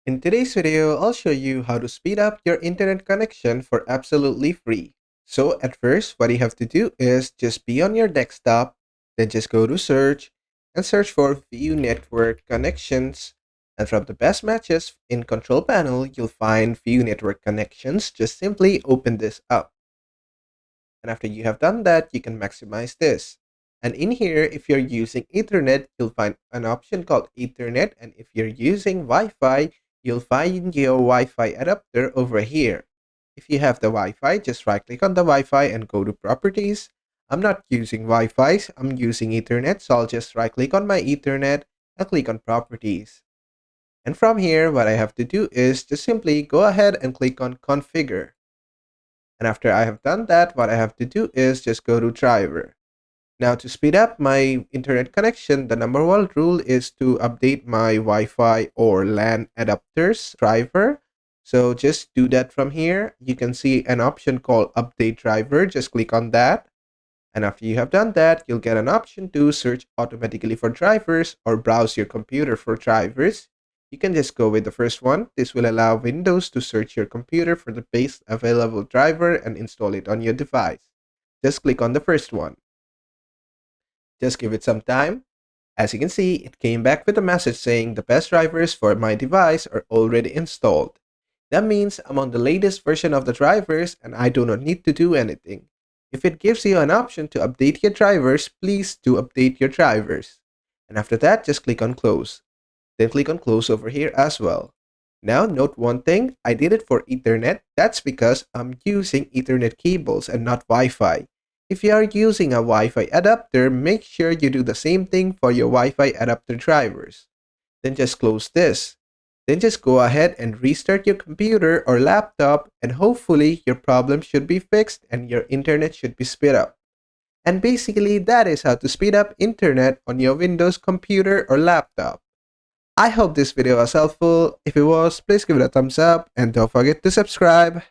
In today's video, I'll show you how to speed up your internet connection for absolutely free. So at first, what you have to do is just be on your desktop, then just go to search and search for view network connections. And from the best matches in control panel, you'll find view network connections. Just simply open this up. And after you have done that, you can maximize this. And in here, if you're using Ethernet, you'll find an option called Ethernet. And if you're using Wi-Fi, you'll find your Wi-Fi adapter over here. If you have the Wi-Fi, just right-click on the Wi-Fi and go to Properties. I'm not using Wi-Fi, I'm using Ethernet, so I'll just right-click on my Ethernet and click on Properties. And from here, what I have to do is just simply go ahead and click on Configure. And after I have done that, what I have to do is just go to driver. Now to speed up my internet connection, the number one rule is to update my Wi-Fi or LAN adapters driver. So just do that from here. You can see an option called update driver. Just click on that. And after you have done that, you'll get an option to search automatically for drivers or browse your computer for drivers. You can just go with the first one. This will allow Windows to search your computer for the best available driver and install it on your device. Just click on the first one. Just give it some time. As you can see, it came back with a message saying the best drivers for my device are already installed. That means I'm on the latest version of the drivers and I do not need to do anything. If it gives you an option to update your drivers, please do update your drivers. And after that, just click on close. Then click on close over here as well. Now note one thing, I did it for Ethernet. That's because I'm using Ethernet cables and not Wi-Fi. If you are using a Wi-Fi adapter, make sure you do the same thing for your Wi-Fi adapter drivers. Then just close this. Then just go ahead and restart your computer or laptop and hopefully your problem should be fixed and your internet should be sped up. And basically that is how to speed up internet on your Windows computer or laptop. I hope this video was helpful. If it was, please give it a thumbs up and don't forget to subscribe.